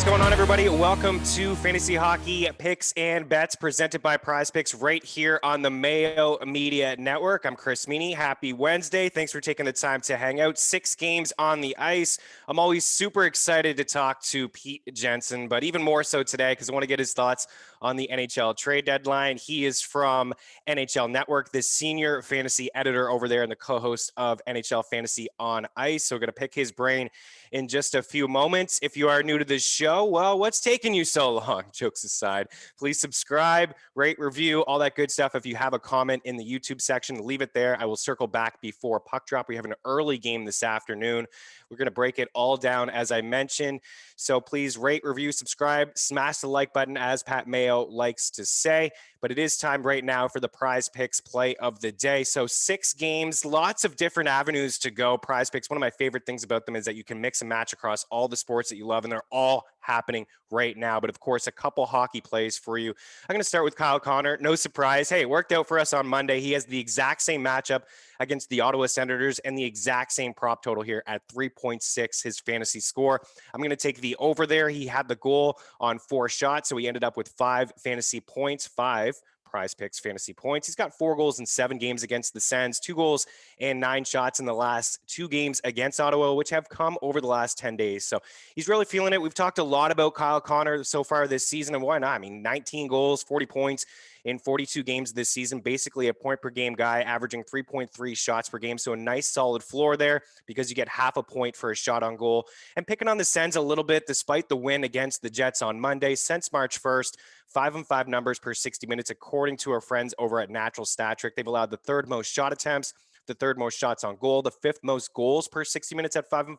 going on, everybody? Welcome to Fantasy Hockey Picks and Bets presented by Prize Picks right here on the Mayo Media Network. I'm Chris Meaney. Happy Wednesday. Thanks for taking the time to hang out. 6 games on the ice. I'm always super excited to talk to Pete Jensen, but even more so today because I want to get his thoughts on the NHL Trade Deadline. He is from NHL Network, the senior fantasy editor over there and the co-host of NHL Fantasy on Ice. So we're going to pick his brain in just a few moments. If you are new to this show, well, what's taking you so long? Jokes aside, please subscribe, rate, review, all that good stuff. If you have a comment in the YouTube section, leave it there. I will circle back before puck drop. We have an early game this afternoon. We're going to break it all down, as I mentioned. So please rate, review, subscribe, smash the like button, as Pat Mayo likes to say. But it is time right now for the Prize Picks play of the day. So 6 games, lots of different avenues to go. Prize Picks, one of my favorite things about them is that you can mix and match across all the sports that you love, and they're all happening right now. But of course, a couple hockey plays for you. I'm going to start with Kyle Connor. No surprise. Hey, it worked out for us on Monday. He has the exact same matchup against the Ottawa Senators and the exact same prop total here at 3.6, his fantasy score. I'm going to take the over there. He had the goal on 4 shots, so he ended up with 5 fantasy points, 5 Prize Picks fantasy points. He's got 4 goals in 7 games against the Sens, 2 goals and 9 shots in the last 2 games against Ottawa, which have come over the last 10 days. So he's really feeling it. We've talked a lot about Kyle Connor so far this season, and why not? I mean, 19 goals, 40 points in 42 games this season, basically a point per game guy, averaging 3.3 shots per game. So a nice solid floor there because you get half a point for a shot on goal. And picking on the Sens a little bit, despite the win against the Jets on Monday, since March 1st, 5-5 numbers per 60 minutes, according to our friends over at Natural Stat Trick. They've allowed the 3rd most shot attempts, the 3rd most shots on goal, the 5th most goals per 60 minutes at 5-5,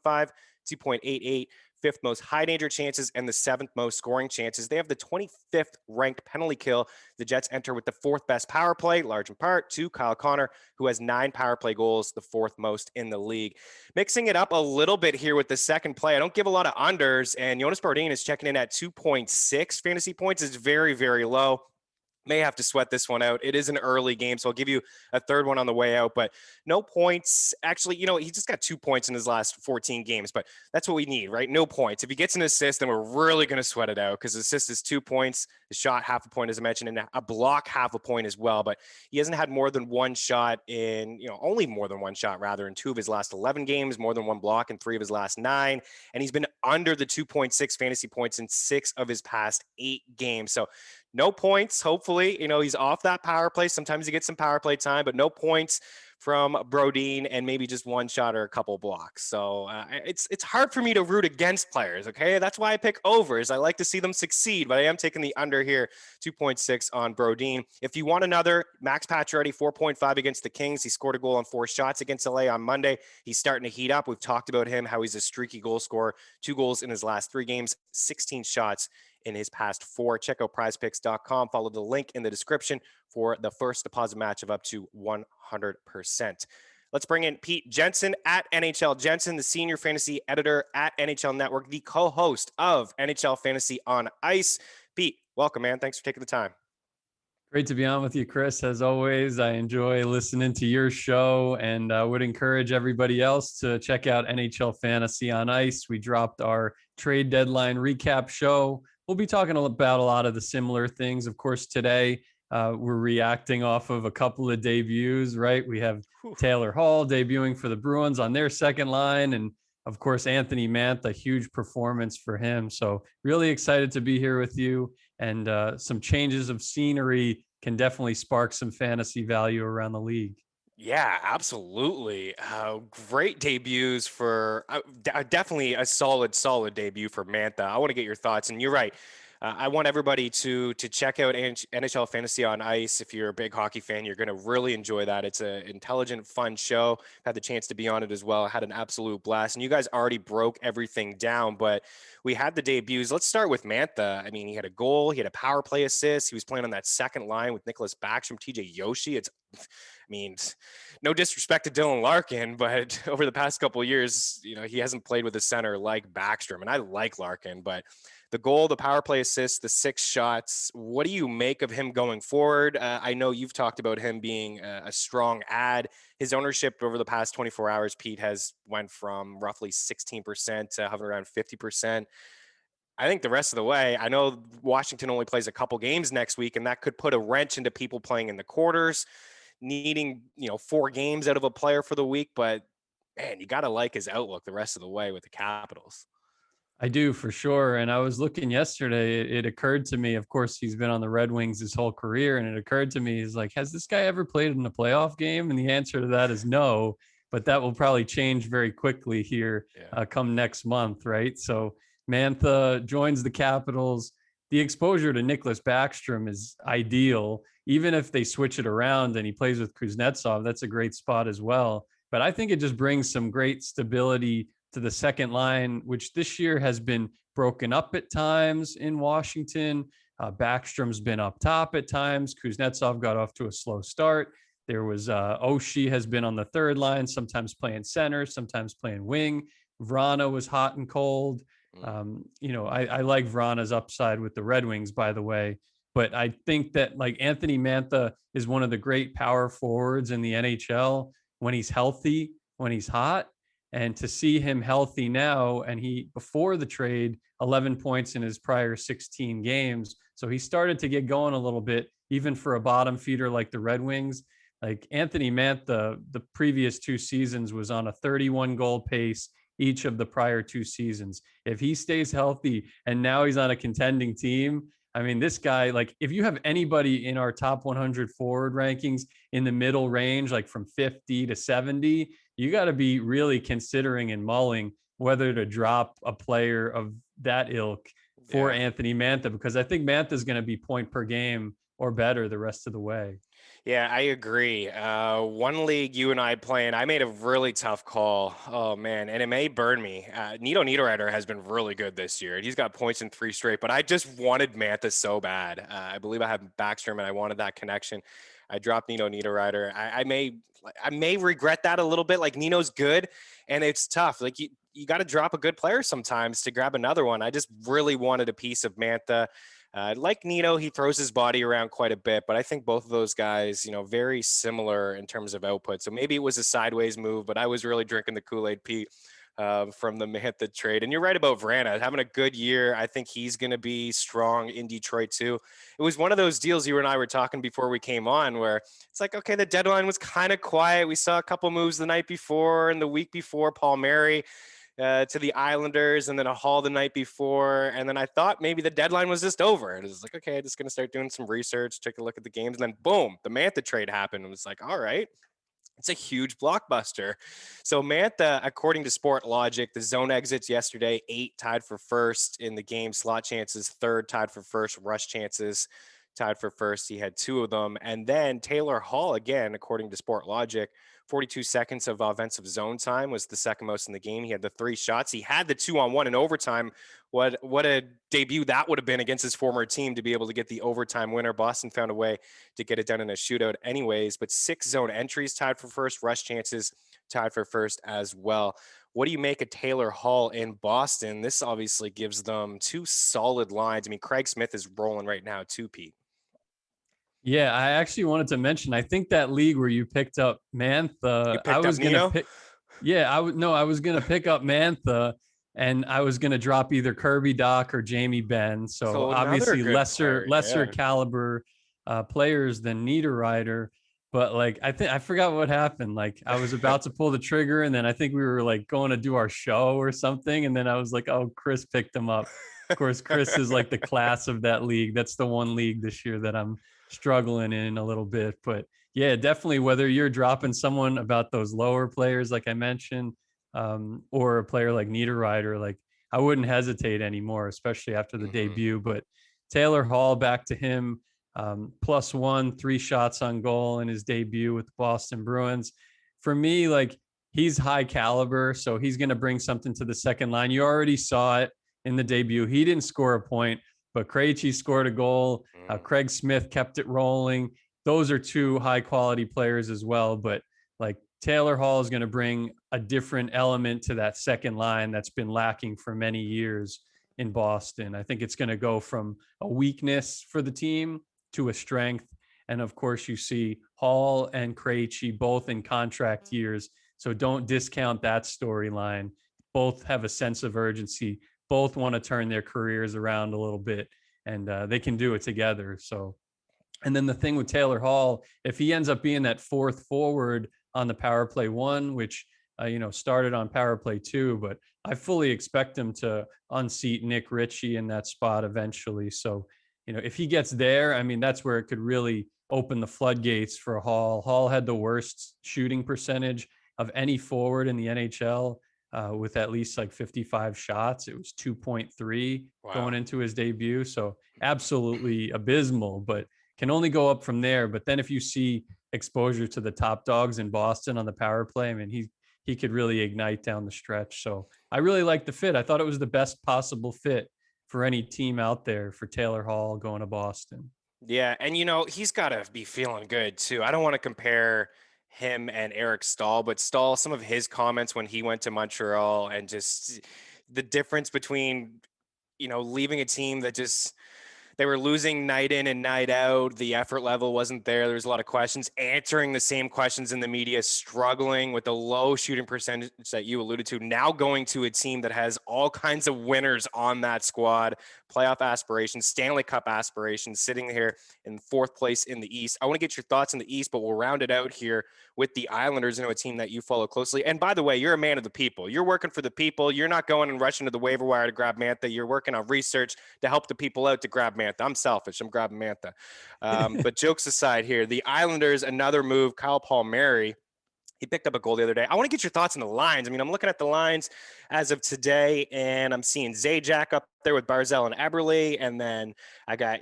2.88, 5th most high danger chances, and the 7th most scoring chances. They have the 25th ranked penalty kill. The Jets enter with the 4th best power play, large in part to Kyle Connor, who has 9 power play goals, the 4th most in the league. Mixing it up a little bit here with the second play. I don't give a lot of unders, and Jonas Brodin is checking in at 2.6 fantasy points. Is very, very low. May have to sweat this one out. It is an early game, so I'll give you a 3rd one on the way out, but no points. Actually, he just got 2 points in his last 14 games, but that's what we need, right? No points. If he gets an assist, then we're really going to sweat it out because assist is 2 points, the shot half a point, as I mentioned, and a block half a point as well. But he hasn't had more than 1 shot only more than 1 shot rather in 2 of his last 11 games, more than 1 block in 3 of his last 9. And he's been under the 2.6 fantasy points in 6 of his past 8 games. So no points. Hopefully, he's off that power play. Sometimes he gets some power play time, but no points from Brodin and maybe just 1 shot or a couple blocks. So it's hard for me to root against players. Okay. That's why I pick overs. I like to see them succeed, but I am taking the under here, 2.6 on Brodin. If you want another, Max Pacioretty, 4.5 against the Kings. He scored a goal on 4 shots against LA on Monday. He's starting to heat up. We've talked about him, how he's a streaky goal scorer, 2 goals in his last 3 games, 16 shots in his past 4. Check out prizepicks.com. Follow the link in the description for the first deposit match of up to 100%. Let's bring in Pete Jensen at NHL Jensen, the senior fantasy editor at NHL Network, the co-host of NHL Fantasy on Ice. Pete, welcome, man. Thanks for taking the time. Great to be on with you, Chris. As always, I enjoy listening to your show and would encourage everybody else to check out NHL Fantasy on Ice. We dropped our trade deadline recap show. We'll be talking about a lot of the similar things. Of course, today we're reacting off of a couple of debuts, right? We have Taylor Hall debuting for the Bruins on their second line. And of course, Anthony Mantha, huge performance for him. So really excited to be here with you. And some changes of scenery can definitely spark some fantasy value around the league. Yeah, absolutely. Great debuts for definitely a solid debut for Mantha. I want to get your thoughts, and you're right. I want everybody to check out NHL Fantasy on Ice. If you're a big hockey fan, you're going to really enjoy that. It's an intelligent, fun show. Had the chance to be on it as well. Had an absolute blast. And you guys already broke everything down, but we had the debuts. Let's start with Mantha. I mean, he had a goal. He had a power play assist. He was playing on that second line with Nicholas Backstrom, TJ Yoshi. No disrespect to Dylan Larkin, but over the past couple of years, he hasn't played with a center like Backstrom. And I like Larkin, but the goal, the power play assist, the 6 shots, what do you make of him going forward? I know you've talked about him being a strong ad. His ownership over the past 24 hours, Pete, has went from roughly 16% to hovering around 50%. I think the rest of the way, I know Washington only plays a couple games next week, and that could put a wrench into people playing in the quarters, needing, 4 games out of a player for the week. But man, you got to like his outlook the rest of the way with the Capitals. I do for sure. And I was looking yesterday, it occurred to me, of course, he's been on the Red Wings his whole career. And it occurred to me, he's like, has this guy ever played in a playoff game? And the answer to that is no, but that will probably change very quickly here come next month, right? So Mantha joins the Capitals. The exposure to Nicholas Backstrom is ideal. Even if they switch it around and he plays with Kuznetsov, that's a great spot as well. But I think it just brings some great stability to the second line, which this year has been broken up at times in Washington. Backstrom's been up top at times. Kuznetsov got off to a slow start. There was Oshie has been on the third line, sometimes playing center, sometimes playing wing. Vrana was hot and cold. I like Vrana's upside with the Red Wings, by the way. But I think that like Anthony Mantha is one of the great power forwards in the NHL when he's healthy, when he's hot. And to see him healthy now, and he, before the trade, 11 points in his prior 16 games. So he started to get going a little bit, even for a bottom feeder like the Red Wings. Like Anthony Mantha, the previous 2 seasons was on a 31 goal pace each of the prior 2 seasons. If he stays healthy and now he's on a contending team, I mean, this guy, like if you have anybody in our top 100 forward rankings in the middle range, like from 50 to 70, you got to be really considering and mulling whether to drop a player of that ilk for Anthony Mantha, because I think Mantha is going to be point per game or better the rest of the way. Yeah, I agree. One league you and I playing, I made a really tough call. Oh man, and it may burn me. Nito Niederreiter has been really good this year. He's got points in 3 straight, but I just wanted Mantha so bad. I believe I have Backstrom, and I wanted that connection. I dropped Nito Niederreiter. I may regret that a little bit. Like Nino's good, and it's tough. Like you got to drop a good player sometimes to grab another one. I just really wanted a piece of Mantha. Like Nino, he throws his body around quite a bit, but I think both of those guys, very similar in terms of output. So maybe it was a sideways move, but I was really drinking the Kool-Aid, Pete, from the Mantha trade. And you're right about Vrana having a good year. I think he's going to be strong in Detroit too. It was one of those deals you and I were talking before we came on where it's like, okay, the deadline was kind of quiet. We saw a couple moves the night before and the week before. Paul Mary to the Islanders, and then a haul the night before. And then I thought maybe the deadline was just over. And it was like, okay, I'm just going to start doing some research, take a look at the games. And then boom, the Mantha trade happened. It was like, all right, it's a huge blockbuster. So Mantha, according to Sport Logic, the zone exits yesterday, 8 tied for first in the game. Slot chances, 3rd tied for first. Rush chances, tied for first. He had 2 of them. And then Taylor Hall, again, according to Sport Logic, 42 seconds of offensive zone time was the second most in the game. He had the 3 shots. He had the 2-on-1 in overtime. What a debut that would have been against his former team to be able to get the overtime winner. Boston found a way to get it done in a shootout anyways, but 6 zone entries tied for first, rush chances tied for first as well. What do you make of Taylor Hall in Boston? This obviously gives them 2 solid lines. I mean, Craig Smith is rolling right now too, Pete. Yeah, I actually wanted to mention, I think that league where you picked up Mantha, I was going to pick. Yeah, I was going to pick up Mantha, and I was going to drop either Kirby Doc or Jamie Benn. So obviously lesser caliber players than Niederreiter. But like, I forgot what happened. Like I was about to pull the trigger, and then I think we were like going to do our show or something. And then I was like, oh, Chris picked him up. Of course, Chris is like the class of that league. That's the one league this year that I'm struggling in a little bit. But yeah, definitely whether you're dropping someone about those lower players, like I mentioned, or a player like Niederreiter, like I wouldn't hesitate anymore, especially after the debut. But Taylor Hall, back to him, +1, 3 shots on goal in his debut with the Boston Bruins. For me, like he's high caliber, so he's going to bring something to the second line. You already saw it in the debut. He didn't score a point, but Krejci scored a goal. Craig Smith kept it rolling. Those are 2 high quality players as well. But like Taylor Hall is going to bring a different element to that second line that's been lacking for many years in Boston. I think it's going to go from a weakness for the team to a strength. And of course, you see Hall and Krejci both in contract years. So don't discount that storyline. Both have a sense of urgency. both want to turn their careers around a little bit, and they can do it together. So, and then the thing with Taylor Hall, if he ends up being that fourth forward on the power play one, which started on power play two, but I fully expect him to unseat Nick Ritchie in that spot eventually. So, if he gets there, I mean, that's where it could really open the floodgates for Hall. Hall had the worst shooting percentage of any forward in the NHL, with at least like 55 shots. It was 2.3 going Wow. into his debut. So absolutely abysmal, but can only go up from there. But then if you see exposure to the top dogs in Boston on the power play, I mean, he could really ignite down the stretch. So I really like the fit. I thought it was the best possible fit for any team out there for Taylor Hall going to Boston. Yeah, and he's got to be feeling good too. I don't want to compare him and Eric Stahl, but Stahl, some of his comments when he went to Montreal and just the difference between, leaving a team that just they were losing night in and night out. The effort level wasn't there. There was a lot of questions, answering the same questions in the media, struggling with the low shooting percentage that you alluded to. Now going to a team that has all kinds of winners on that squad, playoff aspirations, Stanley Cup aspirations, sitting here in fourth place in the East. I want to get your thoughts in the East, but we'll round it out here with the Islanders, a team that you follow closely. And by the way, you're a man of the people. You're working for the people. You're not going and rushing to the waiver wire to grab Mantha. You're working on research to help the people out to grab Mantha. I'm selfish. I'm grabbing Mantha. But jokes aside here, the Islanders, another move, Kyle Palmieri. He picked up a goal the other day. I want to get your thoughts on the lines. I mean, I'm looking at the lines as of today, and I'm seeing Zajac up there with Barzell and Eberle, and then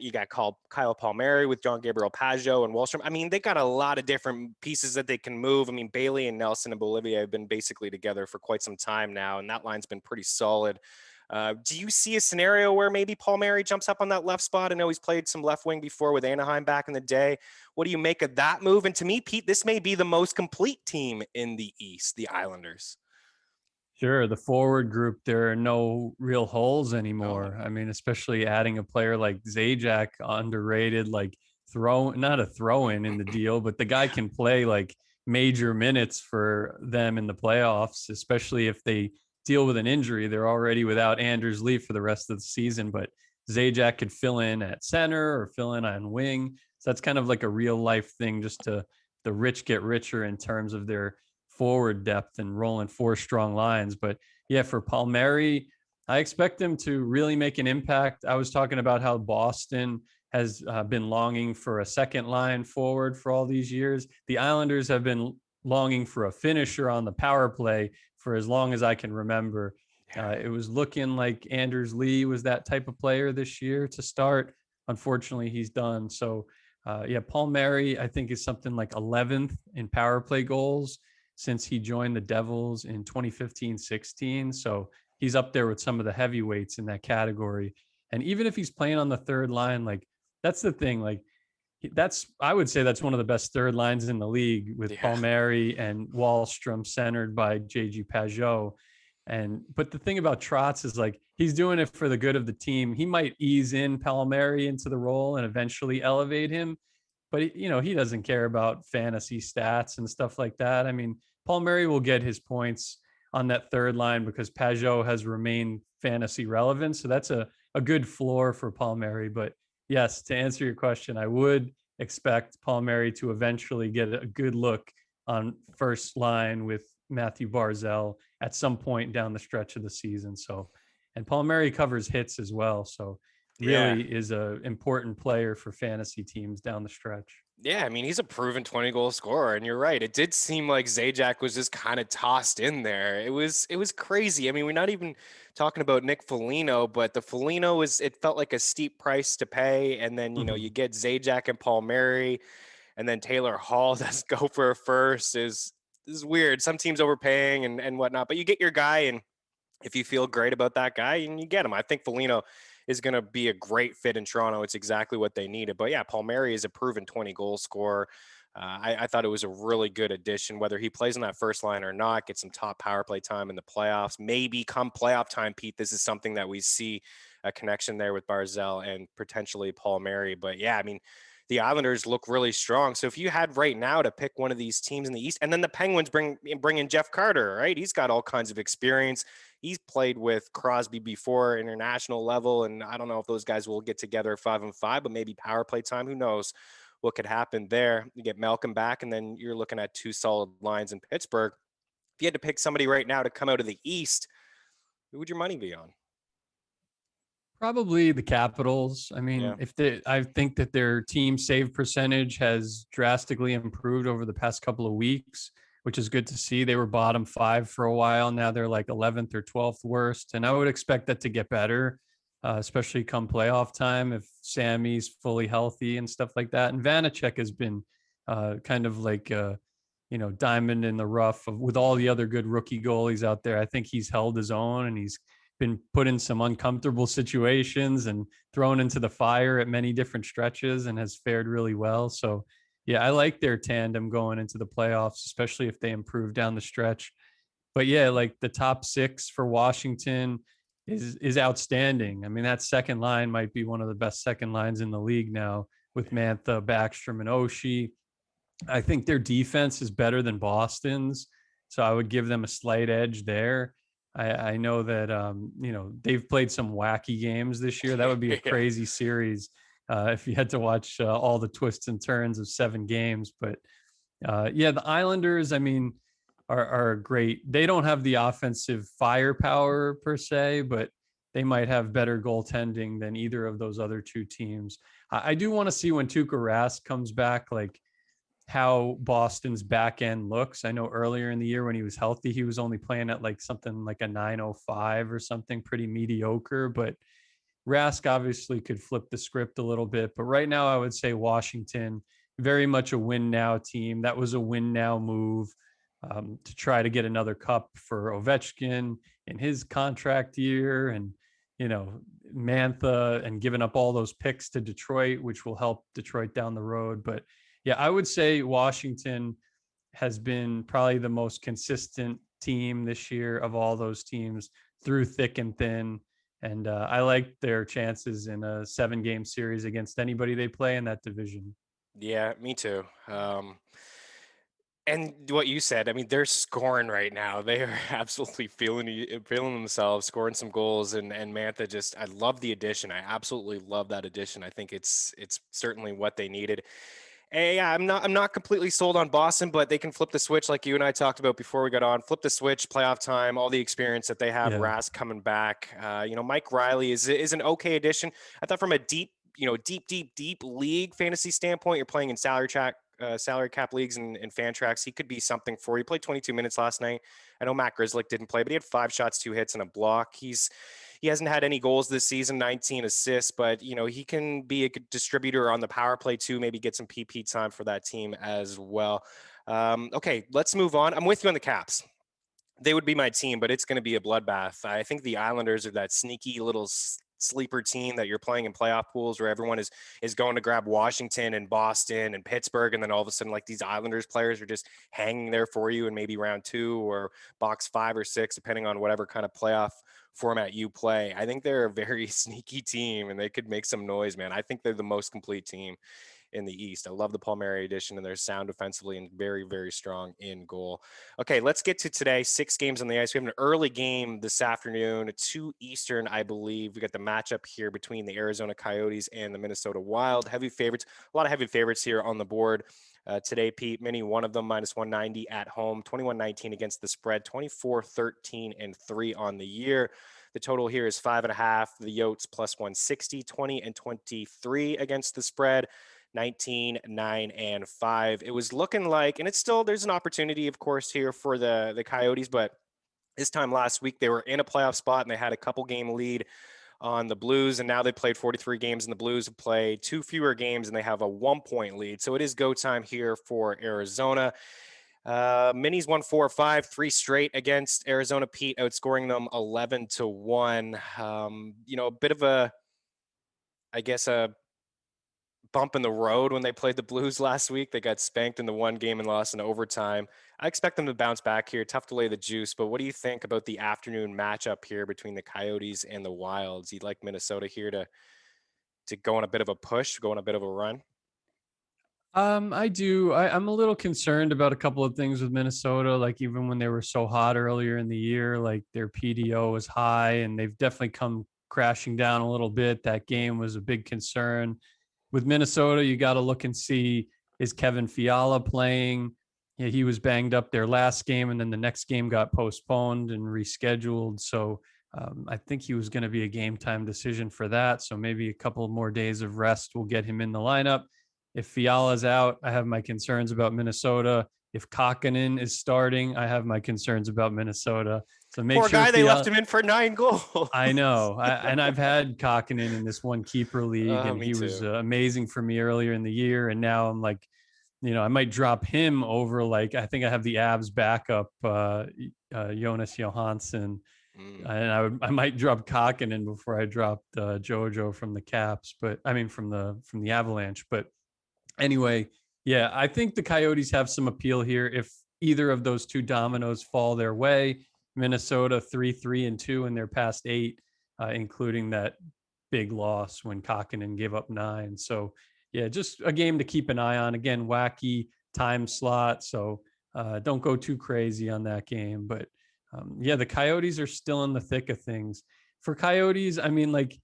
you got Kyle Palmieri with John Gabriel Pajot and Wallstrom. I mean, they got a lot of different pieces that they can move. I mean, Bailey and Nelson and Bolivia have been basically together for quite some time now, and that line's been pretty solid. Do you see a scenario where maybe Palmieri jumps up on that left spot? I know he's played some left wing before with Anaheim back in the day. What do you make of that move? And to me, Pete, this may be the most complete team in the East, the Islanders. Sure. The forward group, there are no real holes anymore. Oh. I mean, especially adding a player like Zajac, underrated, like not a throw in the deal, but the guy can play like major minutes for them in the playoffs, especially if they deal with an injury. They're already without Anders Lee for the rest of the season, but Zajac could fill in at center or fill in on wing. So that's kind of like a real life thing, just to the rich get richer in terms of their forward depth and rolling four strong lines. But yeah, for Palmieri, I expect him to really make an impact. I was talking about how Boston has been longing for a second line forward for all these years. The Islanders have been longing for a finisher on the power play for as long as I can remember. It was looking like Anders Lee was that type of player this year to start. Unfortunately, he's done. So, Palmieri, I think, is something like 11th in power play goals since he joined the Devils in 2015-16. So he's up there with some of the heavyweights in that category. And even if he's playing on the third line, like that's the thing, like I would say that's one of the best third lines in the league with Palmieri and Wallstrom centered by JG Pajot. But the thing about Trotz is like, he's doing it for the good of the team. He might ease in Palmieri into the role and eventually elevate him, but he doesn't care about fantasy stats and stuff like that. I mean, Palmieri will get his points on that third line because Pajot has remained fantasy relevant. So that's a good floor for Palmieri. But yes, to answer your question, I would expect Palmieri to eventually get a good look on first line with Matthew Barzell at some point down the stretch of the season. So, and Palmieri covers hits as well. So really is a important player for fantasy teams down the stretch. Yeah, I mean, he's a proven 20-goal scorer, and you're right. It did seem like Zajac was just kind of tossed in there. It was crazy. I mean, we're not even talking about Nick Foligno, but the Foligno it felt like a steep price to pay. And then, you get Zajac and Palmieri, and then Taylor Hall does go for a first is weird. Some teams overpaying and whatnot, but you get your guy, and if you feel great about that guy, and you get him. I think Foligno is going to be a great fit in Toronto. It's exactly what they needed. But yeah, Palmieri is a proven 20-goal scorer. I thought it was a really good addition, whether he plays on that first line or not, get some top power play time in the playoffs. Maybe come playoff time, Pete, this is something that we see a connection there with Barzell and potentially Palmieri. But yeah, I mean, the Islanders look really strong. So if you had right now to pick one of these teams in the East, and then the Penguins bring in Jeff Carter, right? He's got all kinds of experience. he's played with Crosby before international level, and I don't know if those guys will get together 5-5, but maybe power play time. Who knows what could happen there? You get Malcolm back, and then you're looking at two solid lines in Pittsburgh. If you had to pick somebody right now to come out of the East, who would your money be on? Probably the Capitals. I Yeah. mean, I think that their team save percentage has drastically improved over the past couple of weeks, which is good to see. They were bottom 5 for a while. Now they're like 11th or 12th worst. And I would expect that to get better, especially come playoff time if Sammy's fully healthy and stuff like that. And Vanacek has been kind of like, diamond in the rough with all the other good rookie goalies out there. I think he's held his own, and he's been put in some uncomfortable situations and thrown into the fire at many different stretches and has fared really well. So, yeah, I like their tandem going into the playoffs, especially if they improve down the stretch. But yeah, like the top 6 for Washington is outstanding. I mean, that second line might be one of the best second lines in the league now with Mantha, Backstrom, and Oshie. I think their defense is better than Boston's, so I would give them a slight edge there. I know that they've played some wacky games this year. That would be a Yeah. crazy series if you had to watch all the twists and turns of 7 games. But yeah, the Islanders, I mean, are great. They don't have the offensive firepower per se, but they might have better goaltending than either of those other 2 teams. I do want to see when Tuukka Rask comes back, like how Boston's back end looks. I know earlier in the year when he was healthy, he was only playing at like something like a 905 or something pretty mediocre, but Rask obviously could flip the script a little bit. But right now, I would say Washington, very much a win now team. That was a win now move to try to get another cup for Ovechkin in his contract year. And, Mantha and giving up all those picks to Detroit, which will help Detroit down the road. But yeah, I would say Washington has been probably the most consistent team this year of all those teams through thick and thin. And I like their chances in a 7-game series against anybody they play in that division. Yeah, me too. And what you said, I mean, they're scoring right now. They are absolutely feeling themselves, scoring some goals, and Mantha just, I love the addition. I absolutely love that addition. I think it's certainly what they needed. And yeah, I'm not completely sold on Boston, but they can flip the switch like you and I talked about before we got on. Flip the switch, playoff time, all the experience that they have. Yeah. Rask coming back. Mike Riley is an okay addition. I thought from a deep league fantasy standpoint, you're playing in salary cap leagues and Fantrax, he could be something for you. He played 22 minutes last night. I know Matt Grzelcyk didn't play, but he had 5 shots, 2 hits, and a block. He hasn't had any goals this season, 19 assists, but he can be a good distributor on the power play too. Maybe get some PP time for that team as well. Okay, let's move on. I'm with you on the Caps. They would be my team, but it's going to be a bloodbath. I think the Islanders are that sneaky little sleeper team that you're playing in playoff pools where everyone is going to grab Washington and Boston and Pittsburgh, and then all of a sudden, like, these Islanders players are just hanging there for you in maybe round 2 or box 5 or 6, depending on whatever kind of playoff format you play. I think they're a very sneaky team, and they could make some noise, man. I think they're the most complete team in the East. I love the Palmieri edition, and they're sound defensively and very, very strong in goal. Okay, let's get to today. 6 games on the ice. We have an early game this afternoon, 2 Eastern, I believe. We got the matchup here between the Arizona Coyotes and the Minnesota Wild. Heavy favorites, a lot of heavy favorites here on the board. Today, Pete, Meaney, one of them, minus 190 at home, 21-19 against the spread, 24-13 and 3 on the year. The total here is 5.5. The Yotes plus 160, 20 and 23 against the spread. 19, 9, and 5. It was looking like, and it's still, there's an opportunity, of course, here for the Coyotes, but this time last week they were in a playoff spot and they had a couple game lead on the Blues, and now they played 43 games, and the Blues have played 2 fewer games and they have a 1-point lead. So it is go time here for Arizona. Minis won 4 or 5, 3 straight against Arizona. Pete outscoring them 11-1. A bit of a bump in the road when they played the Blues last week. They got spanked in the one game and lost in overtime. I expect them to bounce back here. Tough to lay the juice, but what do you think about the afternoon matchup here between the Coyotes and the Wilds? You'd like Minnesota here to go on a bit of a push, go on a bit of a run? I do. I'm a little concerned about a couple of things with Minnesota. Like even when they were so hot earlier in the year, like their PDO was high, and they've definitely come crashing down a little bit. That game was a big concern. With Minnesota, you got to look and see, is Kevin Fiala playing? Yeah, he was banged up their last game, and then the next game got postponed and rescheduled. So I think he was going to be a game time decision for that. So maybe a couple more days of rest will get him in the lineup. If Fiala's out, I have my concerns about Minnesota. If Kakkonen is starting, I have my concerns about Minnesota. So make Poor sure guy, they left Fiala. him in for 9 goals. I know. And I've had Kakkonen in this one keeper league, and Me he was too. amazing for me earlier in the year. And now I'm like, I might drop him over, like, I think I have the Avs backup, Jonas Johansson. Mm. And I might drop Kakkonen before I dropped Jojo from the Caps, but I mean, from the Avalanche. But anyway, yeah, I think the Coyotes have some appeal here. If either of those two dominoes fall their way, Minnesota 3-3-2 in their past 8, including that big loss when Kakkonen gave up 9. So yeah, just a game to keep an eye on. Again, wacky time slot, so don't go too crazy on that game. But yeah, the Coyotes are still in the thick of things. For Coyotes, I mean, like,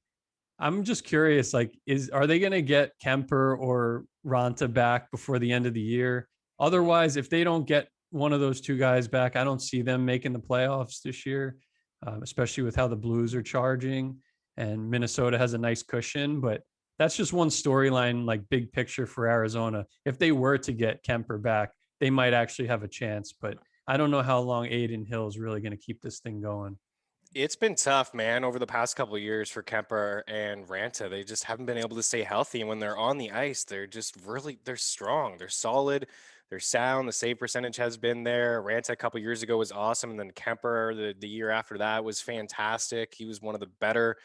I'm just curious, like, are they going to get Kemper or Ranta back before the end of the year? Otherwise, if they don't get one of those two guys back, I don't see them making the playoffs this year, especially with how the Blues are charging, and Minnesota has a nice cushion. But that's just one storyline, like big picture for Arizona. If they were to get Kemper back, they might actually have a chance. But I don't know how long Aiden Hill is really going to keep this thing going. It's been tough, man, over the past couple of years for Kemper and Ranta. They just haven't been able to stay healthy. And when they're on the ice, they're strong. They're solid. They're sound. The save percentage has been there. Ranta a couple years ago was awesome. And then Kemper, the year after that, was fantastic. He was one of the better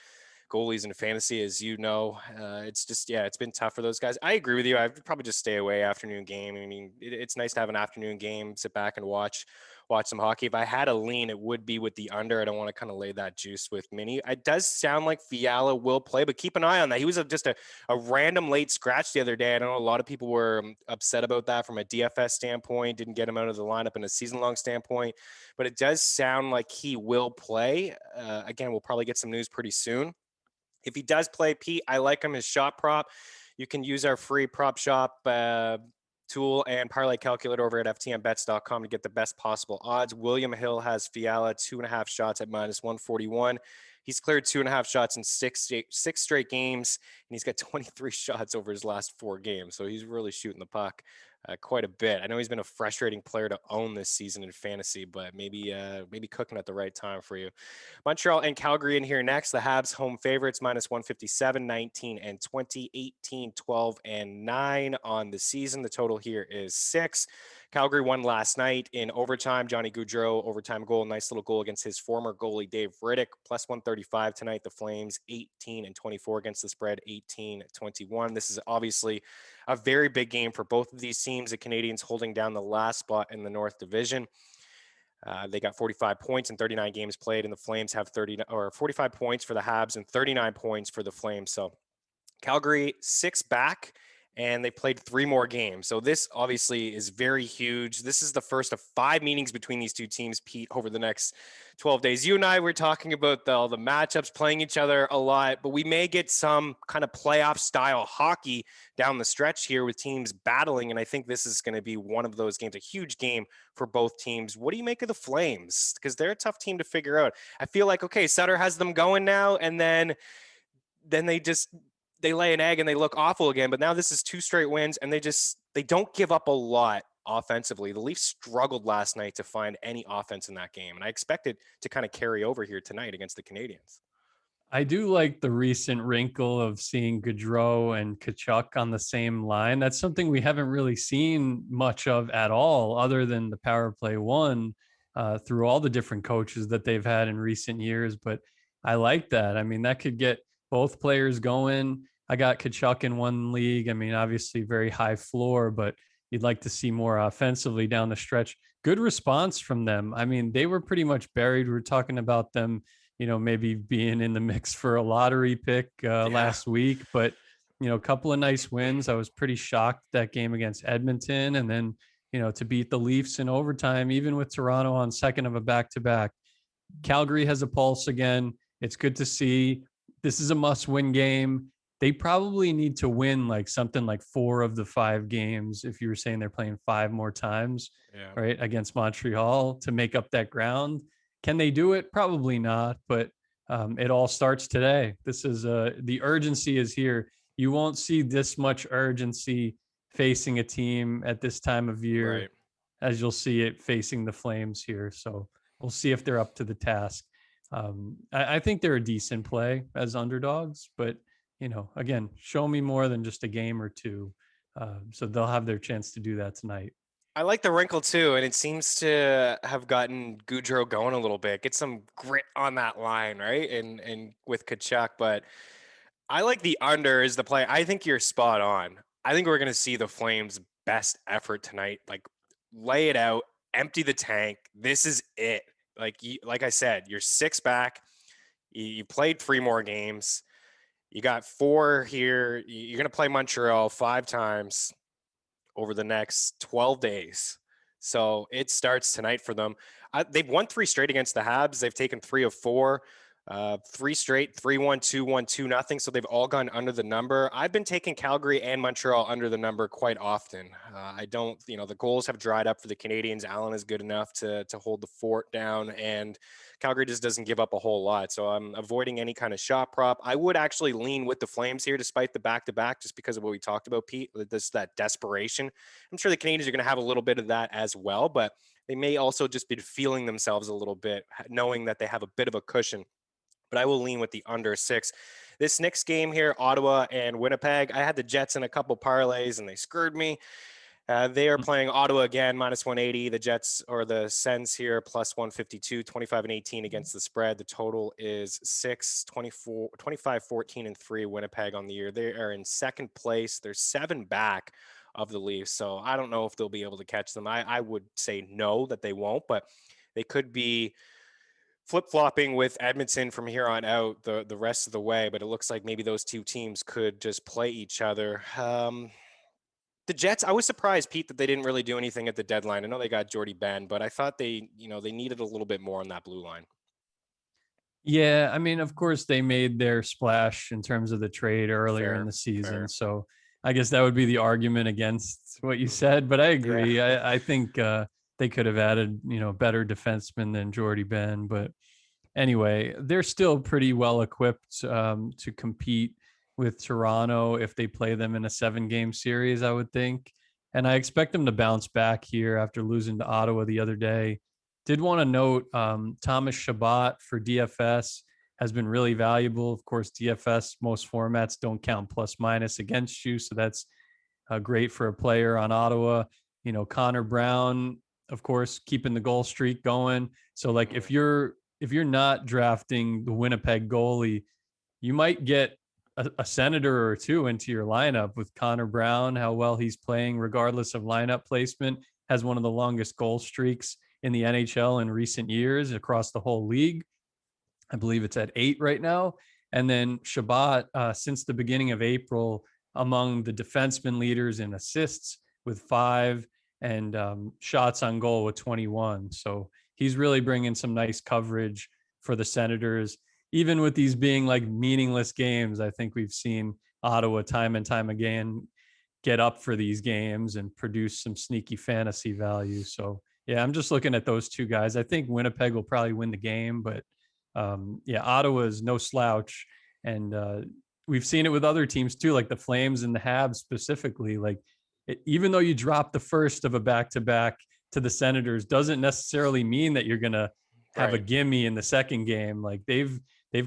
goalies in fantasy, as you know. It's just, yeah, it's been tough for those guys. I agree with you. I'd probably just stay away afternoon game. I mean, it's nice to have an afternoon game, sit back and watch some hockey. If I had a lean, it would be with the under. I don't want to kind of lay that juice with Meaney. It does sound like Fiala will play, but keep an eye on that. He was just a random late scratch the other day. I know a lot of people were upset about that from a DFS standpoint, didn't get him out of the lineup in a season-long standpoint, but it does sound like he will play. Again, we'll probably get some news pretty soon. If he does play, Pete, I like him as shot prop. You can use our free prop shop tool and parlay calculator over at ftmbets.com to get the best possible odds. William Hill has Fiala 2.5 shots at -141. He's cleared 2.5 shots in six straight games, and he's got 23 shots over his last 4 games. So he's really shooting the puck quite a bit. I know he's been a frustrating player to own this season in fantasy, but maybe cooking at the right time for you. Montreal and Calgary in here next. The Habs home favorites -157, 19 and 20, 18, 12 and 9 on the season. The total here is 6. Calgary won last night in overtime. Johnny Gaudreau, overtime goal, nice little goal against his former goalie, Dave Riddick, +135 tonight. The Flames 18 and 24 against the spread, 18-21. This is obviously a very big game for both of these teams. The Canadians holding down the last spot in the North Division. They got 45 points in 39 games played, and the Flames have 45 points for the Habs and 39 points for the Flames. So Calgary 6 back, and they played 3 more games. So this obviously is very huge. This is the first of 5 meetings between these two teams, Pete, over the next 12 days. You and I were talking about all the matchups, playing each other a lot, but we may get some kind of playoff style hockey down the stretch here with teams battling. And I think this is going to be one of those games, a huge game for both teams. What do you make of the Flames? Because they're a tough team to figure out. I feel like, okay, Sutter has them going now, and then they lay an egg and they look awful again. But now this is 2 straight wins, and they don't give up a lot offensively. The Leafs struggled last night to find any offense in that game, and I expect it to kind of carry over here tonight against the Canadiens. I do like the recent wrinkle of seeing Gaudreau and Tkachuk on the same line. That's something we haven't really seen much of at all, other than the power play one, through all the different coaches that they've had in recent years. But I like that. I mean, that could get both players going. I got Tkachuk in one league. I mean, obviously very high floor, but you'd like to see more offensively down the stretch. Good response from them. I mean, they were pretty much buried. We were talking about them, maybe being in the mix for a lottery pick last week, but a couple of nice wins. I was pretty shocked that game against Edmonton, and then, to beat the Leafs in overtime, even with Toronto on second of a back-to-back. Calgary has a pulse again. It's good to see. This is a must-win game. They probably need to win like something like 4 of the 5 games, if you were saying they're playing 5 more times, right, against Montreal to make up that ground. Can they do it? Probably not, but it all starts today. This is the urgency is here. You won't see this much urgency facing a team at this time of year as you'll see it facing the Flames here. So we'll see if they're up to the task. I think they're a decent play as underdogs, but again, show me more than just a game or two. So they'll have their chance to do that tonight. I like the wrinkle too, and it seems to have gotten Goudreau going a little bit. Get some grit on that line, right? And with Kachuk, but I like the under as the play. I think you're spot on. I think we're going to see the Flames' best effort tonight. Like, lay it out, empty the tank. This is it. Like I said, you're 6 back. You played 3 more games. You got 4 here. You're going to play Montreal 5 times over the next 12 days. So it starts tonight for them. They've won 3 straight against the Habs. They've taken 3 of 4. 3 straight, 3-1, 2-1, 2-0. So they've all gone under the number. I've been taking Calgary and Montreal under the number quite often. I don't, the goals have dried up for the Canadians. Allen is good enough to hold the fort down, and Calgary just doesn't give up a whole lot. So I'm avoiding any kind of shot prop. I would actually lean with the Flames here, despite the back-to-back, just because of what we talked about, Pete, that desperation. I'm sure the Canadians are going to have a little bit of that as well, but they may also just be feeling themselves a little bit, knowing that they have a bit of a cushion. But I will lean with the under 6. This next game here, Ottawa and Winnipeg, I had the Jets in a couple parlays and they screwed me. They are playing Ottawa again, minus 180. The Jets or the Sens here, plus 152, 25 and 18 against the spread. The total is 6, 24, 25, 14 and 3 Winnipeg on the year. They are in second place. They're 7 back of the Leafs. So I don't know if they'll be able to catch them. I would say no, that they won't, but they could be flip-flopping with Edmonton from here on out the rest of the way, but it looks like maybe those 2 teams could just play each other. The Jets, I was surprised, Pete, that they didn't really do anything at the deadline. I know they got Jordy Ben, but I thought they needed a little bit more on that blue line. Yeah, I mean, of course, they made their splash in terms of the trade earlier in the season. Fair. So I guess that would be the argument against what you said, but I agree. Yeah. I think they could have added, better defensemen than Jordy Ben. But anyway, they're still pretty well equipped to compete with Toronto if they play them in a 7-game series, I would think. And I expect them to bounce back here after losing to Ottawa the other day. Did want to note Thomas Chabot for DFS has been really valuable. Of course, DFS, most formats don't count plus minus against you. So that's great for a player on Ottawa. Connor Brown, of course, keeping the goal streak going. So like if you're not drafting the Winnipeg goalie, you might get a Senator or 2 into your lineup with Connor Brown, how well he's playing, regardless of lineup placement, has one of the longest goal streaks in the NHL in recent years across the whole league. I believe it's at 8 right now. And then Chabot, since the beginning of April, among the defenseman leaders in assists with 5 and shots on goal with 21. So he's really bringing some nice coverage for the Senators. Even with these being like meaningless games, I think we've seen Ottawa time and time again get up for these games and produce some sneaky fantasy value. So yeah, I'm just looking at those 2 guys. I think Winnipeg will probably win the game, but Ottawa is no slouch. And we've seen it with other teams too, like the Flames and the Habs specifically. Like even though you drop the first of a back-to-back to the Senators, doesn't necessarily mean that you're going to have a gimme in the second game. Like they've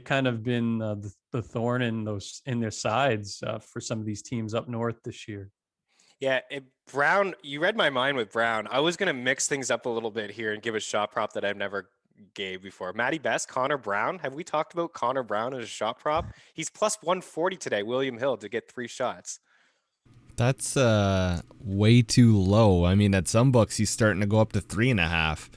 kind of been the thorn in their sides for some of these teams up north this year. Yeah, Brown, you read my mind with Brown. I was going to mix things up a little bit here and give a shot prop that I've never gave before. Matty Best, Connor Brown. Have we talked about Connor Brown as a shot prop? He's plus 140 today, William Hill, to get 3 shots. That's way too low. I mean, at some books, he's starting to go up to 3.5.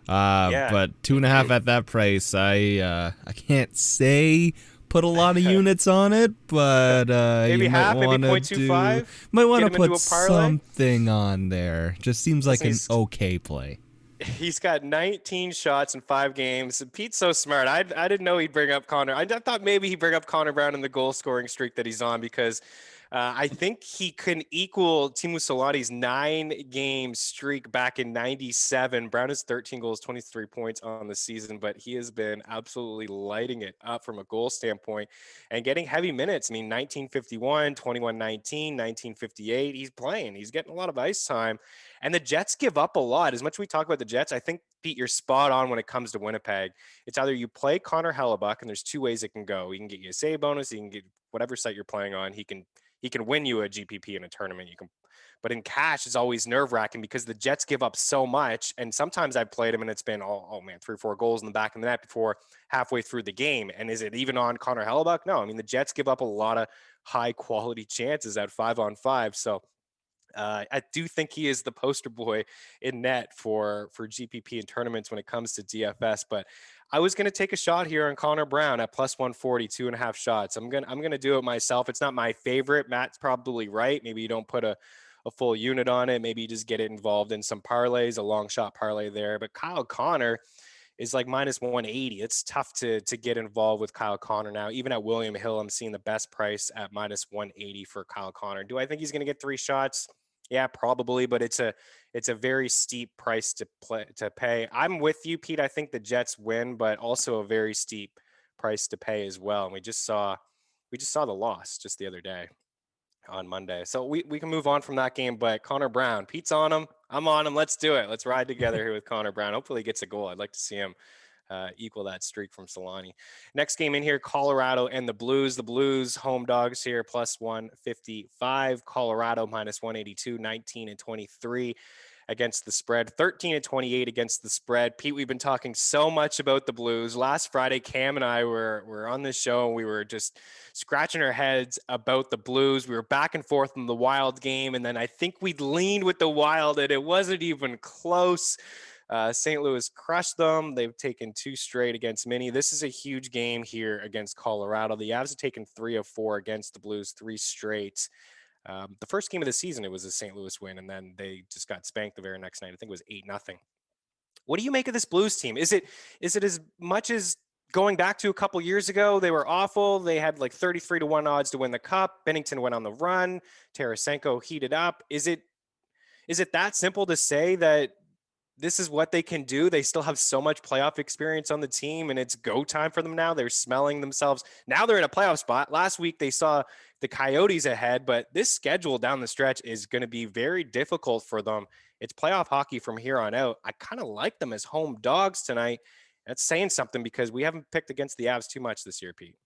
But 2.5 at that price, I can't say put a lot of units on it, but maybe you half, might maybe want to 0.25. might want Get to him into put a parlay. something on there. Just seems like an okay play. He's got 19 shots in 5 games. Pete's so smart. I didn't know he'd bring up Connor. I thought maybe he'd bring up Connor Brown in the goal scoring streak that he's on, because I think he can equal Teemu Solani's 9-game streak back in 97. Brown has 13 goals, 23 points on the season, but he has been absolutely lighting it up from a goal standpoint and getting heavy minutes. I mean, 1951, 21-19, 1958. He's playing. He's getting a lot of ice time. And the Jets give up a lot. As much as we talk about the Jets, I think, Pete, you're spot on when it comes to Winnipeg. It's either you play Connor Hellebuck, and there's 2 ways it can go. He can get you a save bonus. He can get whatever site you're playing on. He can win you a GPP in a tournament. But in cash, it's always nerve-wracking because the Jets give up so much. And sometimes I've played them and it's been, oh man, 3 or 4 goals in the back of the net before halfway through the game. And is it even on Connor Hellebuck? No, I mean, the Jets give up a lot of high-quality chances at 5-on-5. So I do think he is the poster boy in net for GPP and tournaments when it comes to DFS. But I was going to take a shot here on Connor Brown at plus 140, 2.5 shots. I'm gonna do it myself. It's not my favorite. Matt's probably right. Maybe you don't put a full unit on it. Maybe you just get it involved in some parlays, a long shot parlay there. But Kyle Connor is like minus 180. It's tough to get involved with Kyle Connor now. Even at William Hill, I'm seeing the best price at minus 180 for Kyle Connor. Do I think he's going to get 3 shots? Yeah, probably, but it's a very steep price to pay. I'm with you, Pete. I think the Jets win, but also a very steep price to pay as well. And we just saw the loss just the other day on Monday. So we can move on from that game, but Connor Brown, Pete's on him. I'm on him. Let's do it. Let's ride together here with Connor Brown. Hopefully he gets a goal. I'd like to see him equal that streak from Solani. Next game in here, Colorado and the Blues. The Blues home dogs here, plus 155. Colorado minus 182, 19-23 against the spread, 13-28 against the spread. Pete, we've been talking so much about the Blues. Last Friday, Cam and I were on this show and we were just scratching our heads about the Blues. We were back and forth in the Wild game, and then I think we'd leaned with the Wild, and it wasn't even close. St. Louis crushed them. They've taken 2 straight against Meaney. This is a huge game here against Colorado. The Avs have taken 3 of 4 against the Blues, 3 straight. The first game of the season, it was a St. Louis win, and then they just got spanked the very next night. I think it was 8-0. What do you make of this Blues team? Is it as much as going back to a couple years ago? They were awful. They had like 33-1 odds to win the cup. Bennington went on the run. Tarasenko heated up. Is it that simple to say that this is what they can do? They still have so much playoff experience on the team, and it's go time for them now. They're smelling themselves. Now they're in a playoff spot. Last week they saw the Coyotes ahead, but this schedule down the stretch is going to be very difficult for them. It's playoff hockey from here on out. I kind of like them as home dogs tonight. That's saying something because we haven't picked against the Avs too much this year, Pete.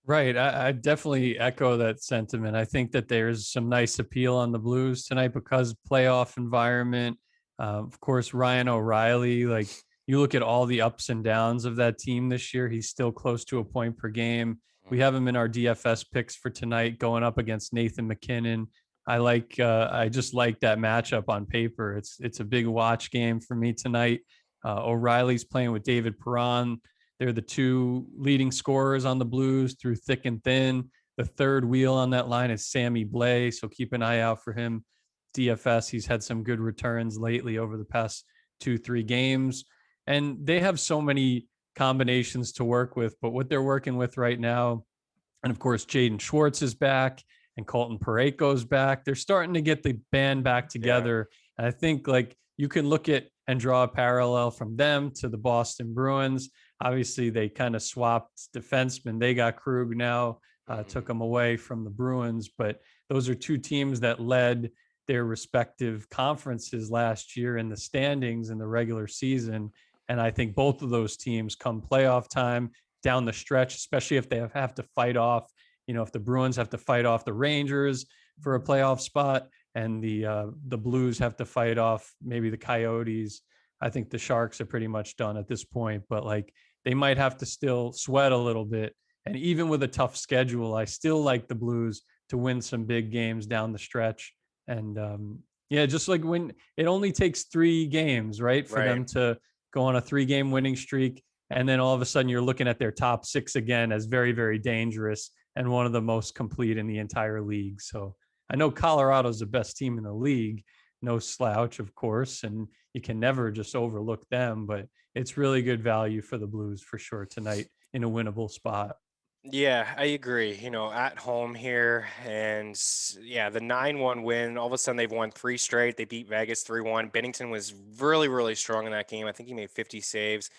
Right. I definitely echo that sentiment. I think that there's some nice appeal on the Blues tonight because playoff environment. Of course, Ryan O'Reilly, like you look at all the ups and downs of that team this year, he's still close to a point per game. We have him in our DFS picks for tonight going up against Nathan McKinnon. I just like that matchup on paper. It's a big watch game for me tonight. O'Reilly's playing with David Perron. They're the 2 leading scorers on the Blues through thick and thin. The third wheel on that line is Sammy Blais, so keep an eye out for him. DFS, he's had some good returns lately over the past 2-3 games. And they have so many combinations to work with, but what they're working with right now, and of course, Jaden Schwartz is back and Colton Parayko's back. They're starting to get the band back together. Yeah. And I think like you can look at and draw a parallel from them to the Boston Bruins. Obviously, they kind of swapped defensemen. They got Krug now, took them away from the Bruins, but those are 2 teams that led their respective conferences last year in the standings in the regular season. And I think both of those teams come playoff time down the stretch, especially if they have to fight off, if the Bruins have to fight off the Rangers for a playoff spot and the Blues have to fight off maybe the Coyotes. I think the Sharks are pretty much done at this point, but like they might have to still sweat a little bit. And even with a tough schedule, I still like the Blues to win some big games down the stretch. And just like when it only takes 3 games, right, for them to go on a 3-game winning streak. And then all of a sudden you're looking at their top 6 again as very, very dangerous and one of the most complete in the entire league. So I know Colorado's the best team in the league, no slouch, of course, and you can never just overlook them, but it's really good value for the Blues for sure tonight in a winnable spot. Yeah, I agree. At home here, and yeah, the 9-1 win. All of a sudden, they've won 3 straight. They beat Vegas 3-1. Bennington was really, really strong in that game. I think he made 50 saves.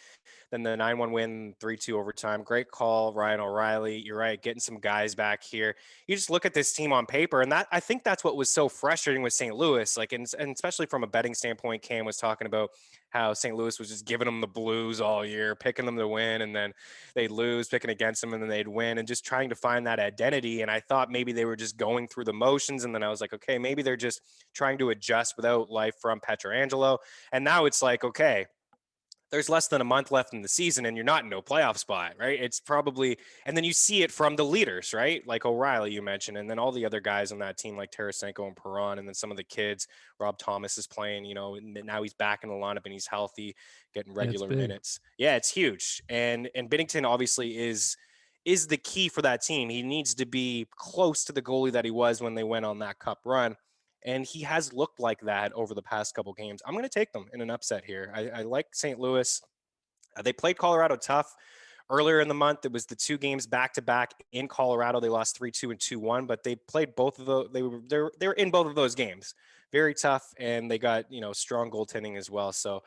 Then the 9-1 win, 3-2 overtime. Great call, Ryan O'Reilly. You're right, getting some guys back here. You just look at this team on paper, and I think that's what was so frustrating with St. Louis. Like, and especially from a betting standpoint, Cam was talking about how St. Louis was just giving them the blues all year, picking them to win, and then they'd lose, picking against them, and then they'd win, and just trying to find that identity. And I thought maybe they were just going through the motions, and then I was like, okay, maybe they're just trying to adjust without life from Pietrangelo. And now it's like, okay, there's less than a month left in the season and you're not in no playoff spot, right? It's probably, and then you see it from the leaders, right? Like O'Reilly, you mentioned, and then all the other guys on that team, like Tarasenko and Perron, and then some of the kids. Rob Thomas is playing, and now he's back in the lineup and he's healthy, getting regular minutes. Yeah, it's huge. And Binnington obviously is the key for that team. He needs to be close to the goalie that he was when they went on that cup run. And he has looked like that over the past couple games. I'm going to take them in an upset here. I like St. Louis. They played Colorado tough earlier in the month. It was the 2 games back to back in Colorado. They lost 3-2 and 2-1, but they played both of those. They were in both of those games. Very tough, and they got strong goaltending as well. So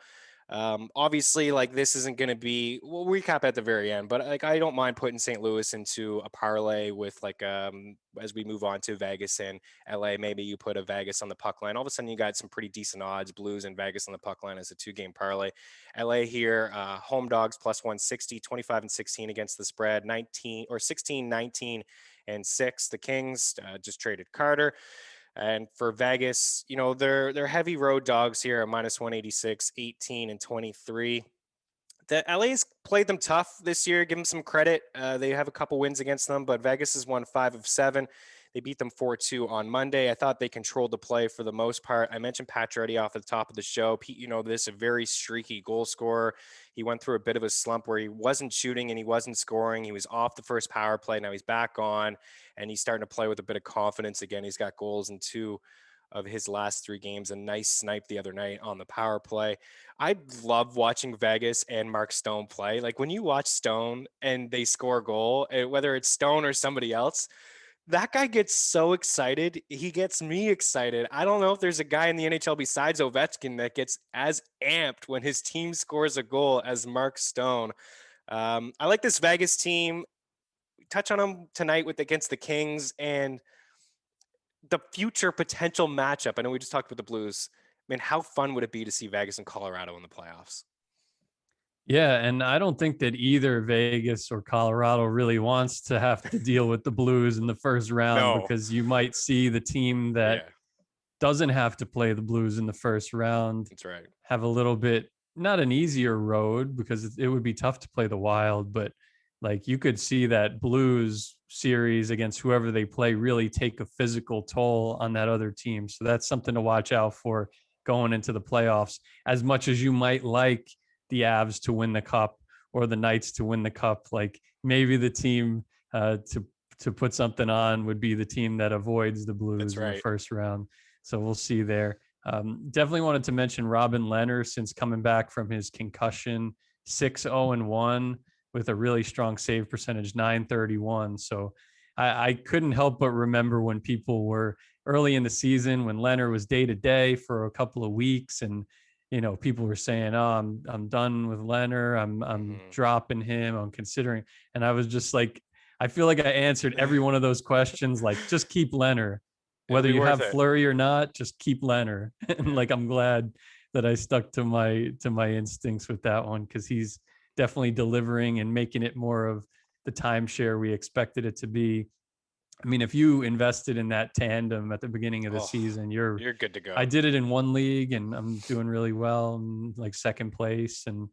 obviously, like, this isn't going to be, we'll recap at the very end, but like, I don't mind putting St. Louis into a parlay with like, as we move on to Vegas and LA, maybe you put a Vegas on the puck line. All of a sudden you got some pretty decent odds, Blues and Vegas on the puck line as a 2-game parlay. LA here, home dogs plus 160, 25 and 16 against the spread, 16, 19 and 6. The Kings just traded Carter. And for Vegas, they're heavy road dogs here at minus 186, 18 and 23. The LA's played them tough this year. Give them some credit. They have a couple wins against them, but Vegas has won 5 of 7. They beat them 4-2 on Monday. I thought they controlled the play for the most part. I mentioned Pacioretty off at the top of the show. Pete, this, a very streaky goal scorer. He went through a bit of a slump where he wasn't shooting and he wasn't scoring. He was off the first power play. Now he's back on, and he's starting to play with a bit of confidence again. He's got goals in 2 of his last 3 games. A nice snipe the other night on the power play. I love watching Vegas and Mark Stone play. Like, when you watch Stone and they score a goal, whether it's Stone or somebody else, that guy gets so excited. He gets me excited. I don't know if there's a guy in the NHL besides Ovechkin that gets as amped when his team scores a goal as Mark Stone. I like this Vegas team. Touch on them tonight against the Kings and the future potential matchup. I know we just talked about the Blues. I mean, how fun would it be to see Vegas and Colorado in the playoffs? Yeah, and I don't think that either Vegas or Colorado really wants to have to deal with the Blues in the first round because you might see the team that doesn't have to play the Blues in the first round. That's right. Have a little bit, not an easier road because it would be tough to play the Wild, but like you could see that Blues series against whoever they play really take a physical toll on that other team. So that's something to watch out for going into the playoffs. As much as you might like the Avs to win the cup or the Knights to win the cup, like maybe the team to put something on would be the team that avoids the Blues in the first round. So we'll see there. Definitely wanted to mention Robin Lehner since coming back from his concussion, 6-0-1 with a really strong save percentage, .931. So I couldn't help but remember when people were early in the season when Lehner was day to day for a couple of weeks, and people were saying, "Oh, I'm done with Lehner. I'm dropping him. I'm considering." And I was just like, I feel like I answered every one of those questions. Like, just keep Lehner, whether you have Fleury or not. Just keep Lehner. And like, I'm glad that I stuck to my instincts with that one because he's definitely delivering and making it more of the timeshare we expected it to be. I mean, if you invested in that tandem at the beginning of the season, you're good to go. I did it in one league and I'm doing really well. I'm like second place. And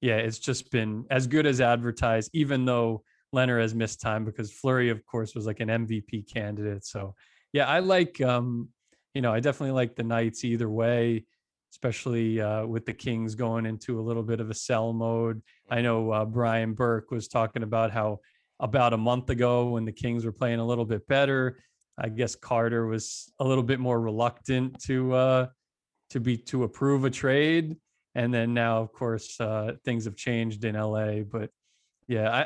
it's just been as good as advertised, even though Lehner has missed time because Fleury, of course, was like an MVP candidate. So yeah, I like, I definitely like the Knights either way. especially with the Kings going into a little bit of a sell mode. I know Brian Burke was talking about how about a month ago when the Kings were playing a little bit better, I guess Carter was a little bit more reluctant to approve a trade. And then now, of course, things have changed in LA. But yeah,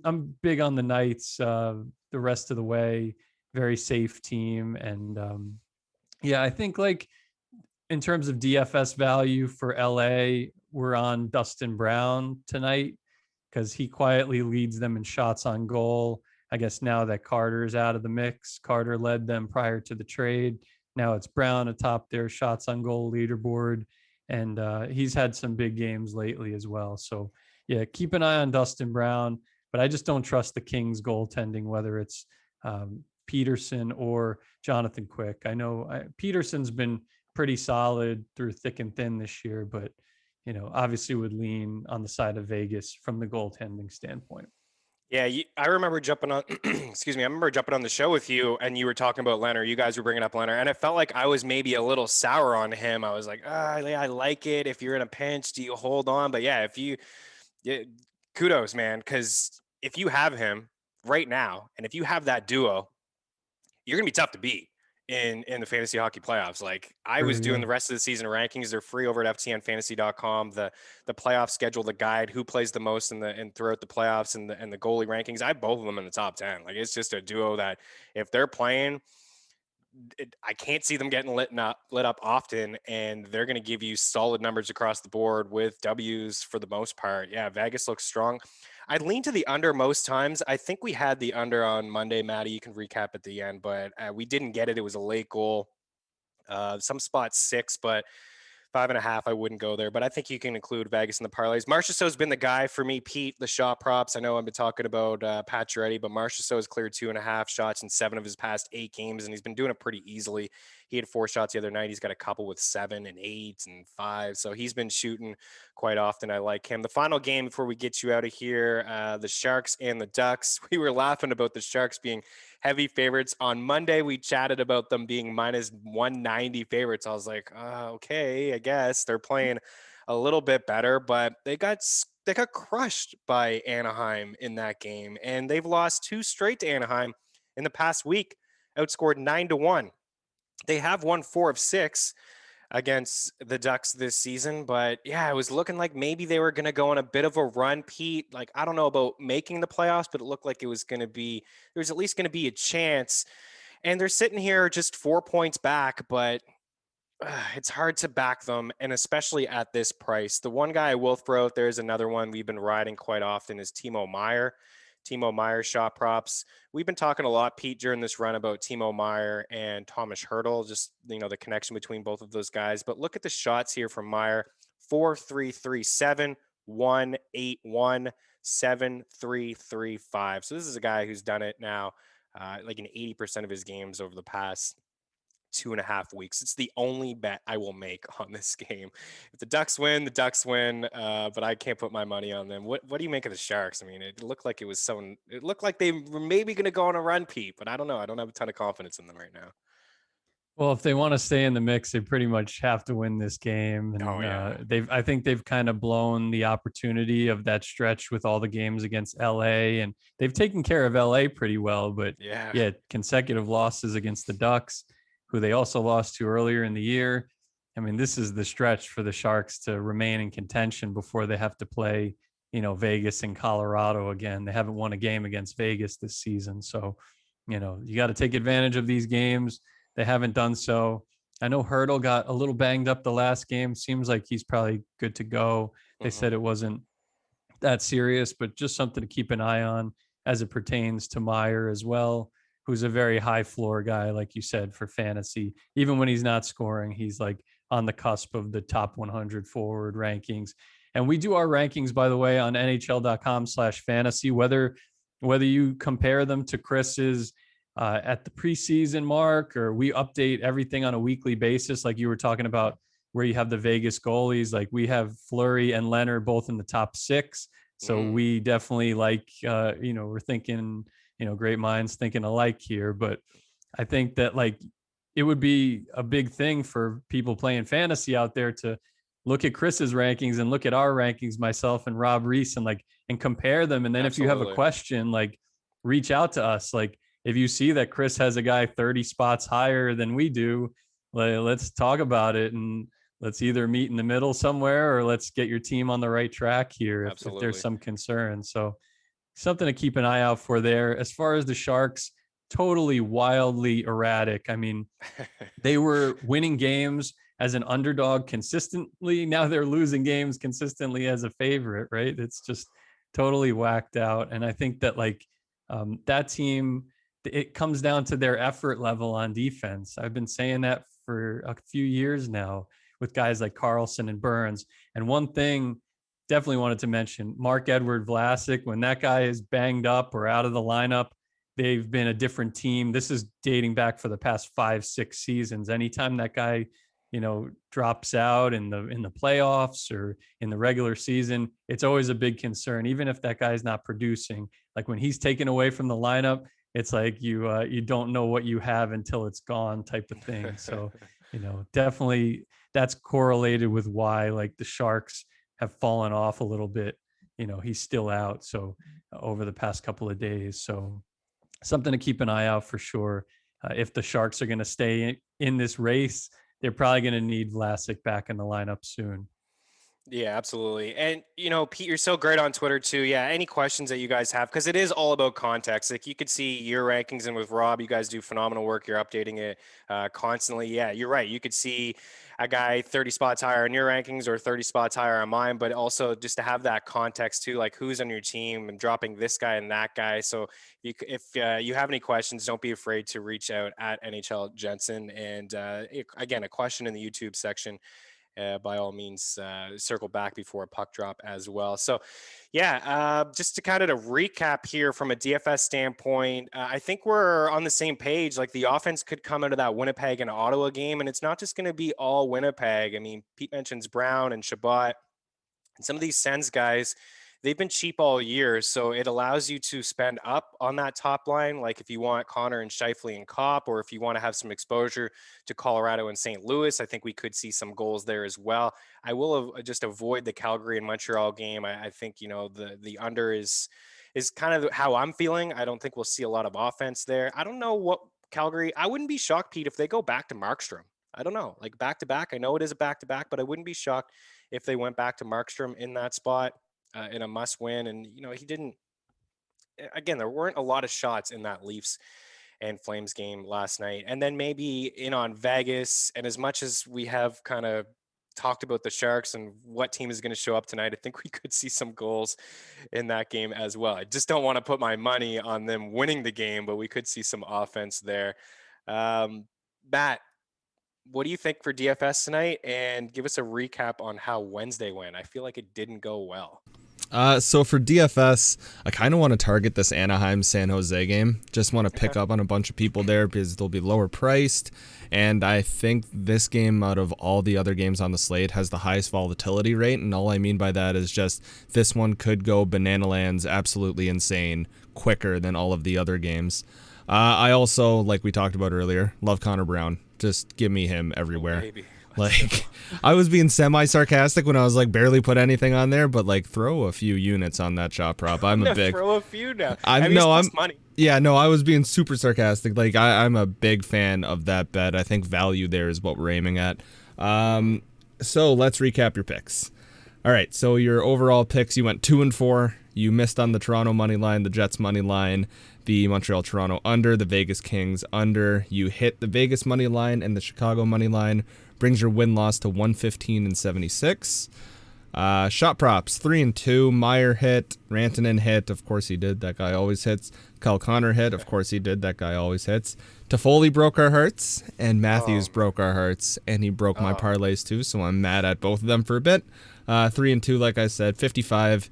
I'm big on the Knights the rest of the way. Very safe team, and yeah, I think like in terms of DFS value for LA, we're on Dustin Brown tonight because he quietly leads them in shots on goal. I guess now that Carter's out of the mix, Carter led them prior to the trade. Now it's Brown atop their shots on goal leaderboard. And he's had some big games lately as well. So, yeah, keep an eye on Dustin Brown. But I just don't trust the Kings goaltending, whether it's Peterson or Jonathan Quick. I know Peterson's been pretty solid through thick and thin this year, but obviously would lean on the side of Vegas from the goaltending standpoint. Yeah, I remember jumping on. Excuse me. I remember jumping on the show with you, and you were talking about Leonard. You guys were bringing up Leonard, and it felt like I was maybe a little sour on him. I was like, I like it. If you're in a pinch, do you hold on? But yeah, kudos, man, because if you have him right now, and if you have that duo, you're gonna be tough to beat in the fantasy hockey playoffs. Like I was doing the rest of the season rankings. They're free over at ftnfantasy.com. The playoff schedule, the guide, who plays the most and throughout the playoffs and the goalie rankings. I have both of them in the top 10. Like it's just a duo that if they're playing, I can't see them getting lit up often, and they're going to give you solid numbers across the board with W's for the most part. Yeah, Vegas looks strong. I'd lean to the under most times. I think we had the under on Monday, Maddie. You can recap at the end, but we didn't get it. It was a late goal. Some spots 6, but 5.5, I wouldn't go there, but I think you can include Vegas in the parlays. Marchessault's been the guy for me, Pete, the shot props. I know I've been talking about Pacioretty, but Marchessault has cleared 2.5 shots in 7 of his past 8 games, and he's been doing it pretty easily. He had 4 shots the other night. He's got a couple with 7 and 8 and 5, so he's been shooting quite often. I like him. The final game before we get you out of here, the Sharks and the Ducks. We were laughing about the Sharks being heavy favorites. On Monday, we chatted about them being minus 190 favorites. I was like, okay, I guess they're playing a little bit better, but they got crushed by Anaheim in that game, and they've lost 2 straight to Anaheim in the past week, outscored 9-1. They have won 4 of 6 against the Ducks this season, but yeah, it was looking like maybe they were going to go on a bit of a run, Pete. Like, I don't know about making the playoffs, but it looked like there was at least going to be a chance. And they're sitting here just 4 points back, but it's hard to back them, and especially at this price. The one guy I will throw out there is another one we've been riding quite often is Timo Meier. Timo Meier shot props. We've been talking a lot, Pete, during this run about Timo Meier and Thomas Hertl, just, the connection between both of those guys. But look at the shots here from Meier: 4-3-3-7, 1-8-1, 7-3-3-5. So this is a guy who's done it now like in 80% of his games over the past 2.5 weeks. It's the only bet I will make on this game. If the Ducks win, the Ducks win, but I can't put my money on them. What do you make of the Sharks? I mean, it looked like it looked like they were maybe going to go on a run, Pete, but I don't know. I don't have a ton of confidence in them right now. Well, if they want to stay in the mix, they pretty much have to win this game. And, I think they've kind of blown the opportunity of that stretch with all the games against LA, and they've taken care of LA pretty well, but yeah, consecutive losses against the Ducks, who they also lost to earlier in the year. I mean, this is the stretch for the Sharks to remain in contention before they have to play, Vegas and Colorado again. They haven't won a game against Vegas this season. So, you got to take advantage of these games. They haven't done so. I know Hertl got a little banged up the last game. Seems like he's probably good to go. They said it wasn't that serious, but just something to keep an eye on as it pertains to Meier as well, who's a very high floor guy, like you said, for fantasy. Even when he's not scoring, he's like on the cusp of the top 100 forward rankings. And we do our rankings, by the way, on nhl.com/fantasy, whether you compare them to Chris's at the preseason mark, or we update everything on a weekly basis, like you were talking about, where you have the Vegas goalies. Like we have Fleury and Leonard both in the top 6. So we definitely we're thinking, great minds thinking alike here. But I think that it would be a big thing for people playing fantasy out there to look at Chris's rankings and look at our rankings, myself and Rob Reese, and compare them. And then if you have a question, like, reach out to us. Like, if you see that Chris has a guy 30 spots higher than we do, let's talk about it, and let's either meet in the middle somewhere, or let's get your team on the right track here if there's some concern. So something to keep an eye out for there. As far as the Sharks, totally wildly erratic. I mean, they were winning games as an underdog consistently. Now they're losing games consistently as a favorite, right? It's just totally whacked out. And I think that that team, it comes down to their effort level on defense. I've been saying that for a few years now with guys like Carlson and Burns. And one thing definitely wanted to mention, Marc-Edouard Vlasic, when that guy is banged up or out of the lineup, they've been a different team. This is dating back for the past 5-6 seasons. Anytime that guy, drops out in the playoffs or in the regular season, it's always a big concern, even if that guy's not producing. Like, when he's taken away from the lineup, it's like you don't know what you have until it's gone, type of thing. So, definitely that's correlated with why, like, the Sharks have fallen off a little bit. He's still out. So over the past couple of days. So something to keep an eye out for sure. If the Sharks are going to stay in this race, they're probably going to need Vlasic back in the lineup soon. Yeah, absolutely. And, Pete, you're so great on Twitter too. Yeah. Any questions that you guys have, because it is all about context. Like, you could see your rankings, and with Rob, you guys do phenomenal work. You're updating it constantly. Yeah, you're right. You could see a guy 30 spots higher in your rankings or 30 spots higher on mine, but also just to have that context too, like who's on your team and dropping this guy and that guy. So if you have any questions, don't be afraid to reach out at NHL Jensen. And again, a question in the YouTube section. By all means, circle back before a puck drop as well. So, yeah, just to kind of recap here from a DFS standpoint, I think we're on the same page. Like, the offense could come out of that Winnipeg and Ottawa game, and it's not just going to be all Winnipeg. I mean, Pete mentions Brown and Shabbat, and some of these Sens guys, they've been cheap all year, so it allows you to spend up on that top line. Like, if you want Connor and Scheifele and Kopp, or if you want to have some exposure to Colorado and St. Louis, I think we could see some goals there as well. I will just avoid the Calgary and Montreal game. I think, the under is kind of how I'm feeling. I don't think we'll see a lot of offense there. I don't know what Calgary, I wouldn't be shocked, Pete, if they go back to Markstrom. I don't know, like back-to-back. I know it is a back-to-back, but I wouldn't be shocked if they went back to Markstrom in that spot. In a must win. And, he didn't, again, there weren't a lot of shots in that Leafs and Flames game last night. And then maybe in on Vegas. And as much as we have kind of talked about the Sharks and what team is going to show up tonight, I think we could see some goals in that game as well. I just don't want to put my money on them winning the game, but we could see some offense there. Matt, what do you think for DFS tonight? And give us a recap on how Wednesday went. I feel like it didn't go well. So for DFS, I kind of want to target this Anaheim San Jose game. Just want to pick up on a bunch of people there because they'll be lower priced. And I think this game, out of all the other games on the slate, has the highest volatility rate. And all I mean by that is just this one could go banana lands, absolutely insane, quicker than all of the other games. I also, like we talked about earlier, love Connor Brown. Just give me him everywhere. Oh, like, I was being semi-sarcastic when I was like barely put anything on there, but like throw a few units on that shot prop. I'm a big throw a few now. I'm money. Yeah, no, I was being super sarcastic. Like, I'm a big fan of that bet. I think value there is what we're aiming at. So let's recap your picks. All right, so your overall picks, you went 2-4. You missed on the Toronto money line, the Jets money line, the Montreal Toronto under, the Vegas Kings under. You hit the Vegas money line and the Chicago money line. Brings your win-loss to 115-76. Shot props, 3-2. Meyer hit. Rantanen hit. Of course he did. That guy always hits. Kyle Connor hit. Of course he did. That guy always hits. Toffoli broke our hearts. And Matthews broke our hearts. And he broke my parlays too, so I'm mad at both of them for a bit. 3-2, like I said. 55-25.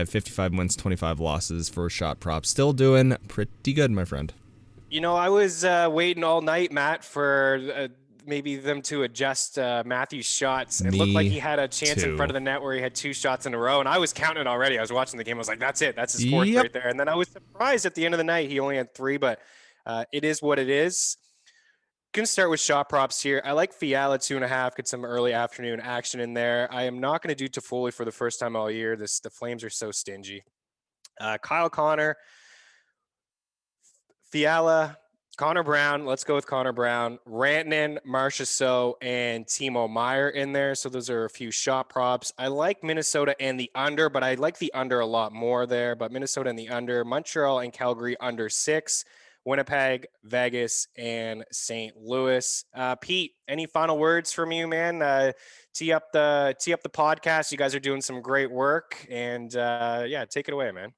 55 wins, 25 losses for shot props. Still doing pretty good, my friend. I was waiting all night, Matt, for maybe them to adjust Matthew's shots. It looked like he had a chance in front of the net where he had 2 shots in a row, and I was counting it already. I was watching the game. I was like, that's it. That's his fourth right there. And then I was surprised at the end of the night he only had 3, but it is what it is. Can start with shot props here. I like Fiala 2.5. Get some early afternoon action in there. I am not going to do Toffoli for the first time all year. The Flames are so stingy. Kyle Connor, Fiala, Connor Brown. Let's go with Connor Brown. Rantanen, Marchessault, and Timo Meier in there. So those are a few shot props. I like Minnesota and the under, but I like the under a lot more there. But Minnesota and the under. Montreal and Calgary under 6. Winnipeg, Vegas, and St. Louis. Pete, any final words from you, man? Tee up the podcast. You guys are doing some great work, and yeah, take it away, man.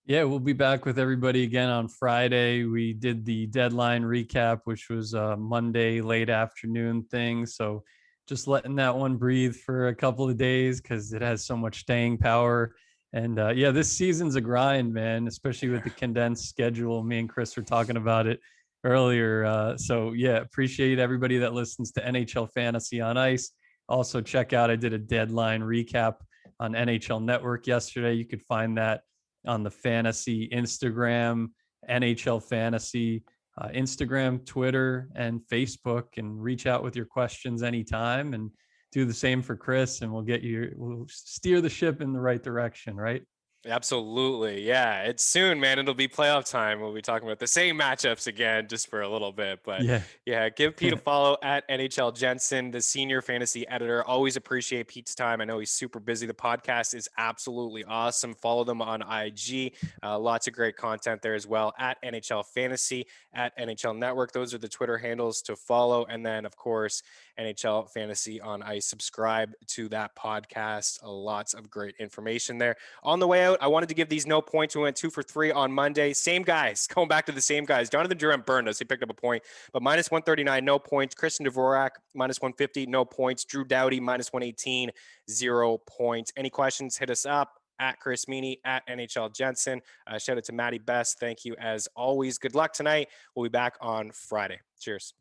Yeah, we'll be back with everybody again on Friday. We did the deadline recap, which was a Monday late afternoon thing. So just letting that one breathe for a couple of days because it has so much staying power. And yeah, this season's a grind, man, especially with the condensed schedule. Me and Chris were talking about it earlier. So yeah, appreciate everybody that listens to NHL Fantasy on Ice. Also check out, I did a deadline recap on NHL Network yesterday. You could find that on the Fantasy Instagram, NHL Fantasy Instagram, Twitter, and Facebook, and reach out with your questions anytime, and do the same for Chris, and we'll steer the ship in the right direction, right? Absolutely. Yeah. It's soon, man. It'll be playoff time. We'll be talking about the same matchups again just for a little bit. But yeah, give Pete a follow at NHL Jensen, the senior fantasy editor. Always appreciate Pete's time. I know he's super busy. The podcast is absolutely awesome. Follow them on IG. Lots of great content there as well at NHL Fantasy, at NHL Network. Those are the Twitter handles to follow. And then, of course, NHL Fantasy on Ice. Subscribe to that podcast. Lots of great information there. On the way out, I wanted to give these no points. We went 2 for 3 on Monday. Same guys, going back to the same guys. Jonathan Drouin burned us. He picked up a point, but minus 139, no points. Christian Dvorak, minus 150, no points. Drew Doughty, minus 118, 0 points. Any questions, hit us up at Chris Meaney, at NHL Jensen. Shout out to Maddie Best. Thank you as always. Good luck tonight. We'll be back on Friday. Cheers.